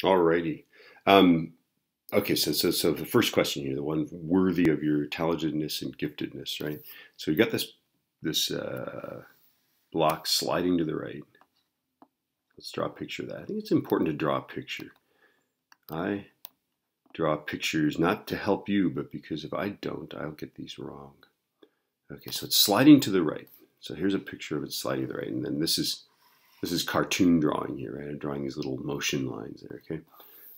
Alrighty. Okay, so the first question here, the one worthy of your talentedness and giftedness, right? So you got this block sliding to the right. Let's draw a picture of that. I think it's important to draw a picture. I draw pictures not to help you, but because if I don't, I'll get these wrong. Okay, so it's sliding to the right. So here's a picture of it sliding to the right, and then this is cartoon drawing here, right? I'm drawing these little motion lines there, okay?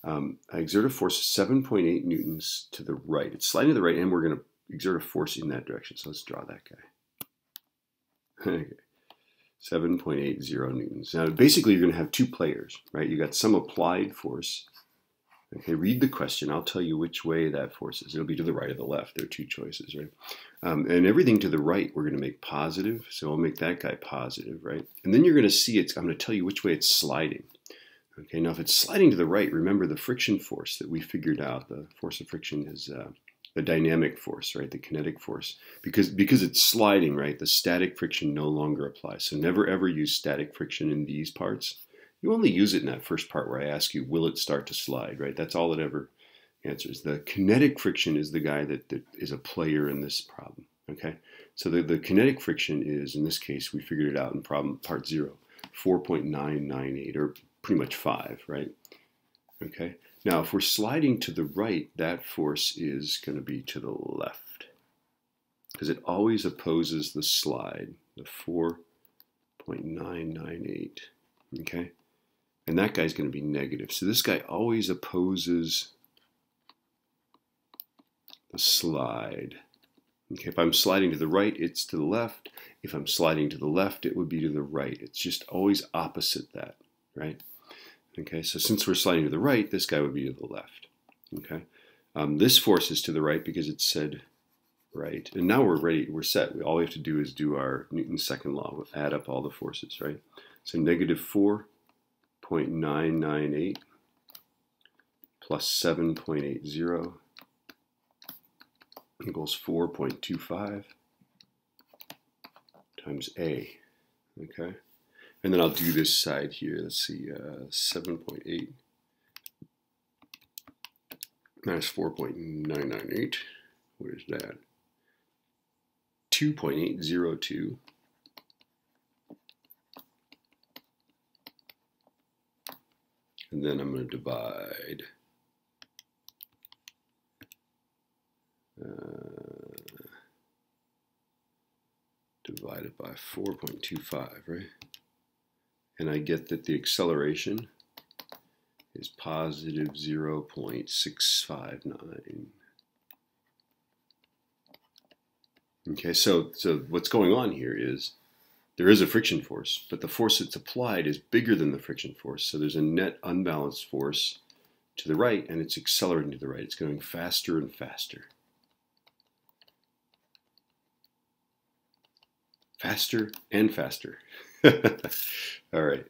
I exert a force of 7.8 newtons to the right. It's sliding to the right, and we're going to exert a force in that direction. So let's draw that guy. Okay. 7.80 newtons. Now, basically, you're going to have two players, right? You got some applied force. Okay, read the question. I'll tell you which way that force is. It'll be to the right or the left. There are two choices, right? And everything to the right, we're going to make positive. So I'll make that guy positive, right? And then you're going to see I'm going to tell you which way it's sliding. Okay, now if it's sliding to the right, remember the friction force that we figured out. The force of friction is the dynamic force, right? The kinetic force. Because it's sliding, right? The static friction no longer applies. So never ever use static friction in these parts. You only use it in that first part where I ask you, will it start to slide, right? That's all it ever answers. The kinetic friction is the guy that is a player in this problem, okay? So the kinetic friction is, in this case, we figured it out in problem part 0, 4.998, or pretty much 5, right? Okay. Now, if we're sliding to the right, that force is going to be to the left because it always opposes the slide, the 4.998, okay? And that guy's going to be negative. So this guy always opposes the slide. Okay, if I'm sliding to the right, it's to the left. If I'm sliding to the left, it would be to the right. It's just always opposite that, right? Okay, so since we're sliding to the right, this guy would be to the left. Okay, this force is to the right because it said right. And now we're ready, we're set. All we have to do is do our Newton's second law. We'll add up all the forces, right? So negative 4.998 plus 7.80 equals 4.25 times A. Okay. And then I'll do this side here. Let's see, 7.8 minus 4.998. What is that? 2.802. And then I'm going to divide. Divided by 4.25, right? And I get that the acceleration is positive 0.659. Okay, so what's going on here is there is a friction force, but the force that's applied is bigger than the friction force. So there's a net unbalanced force to the right, and it's accelerating to the right. It's going faster and faster. Faster and faster. All right.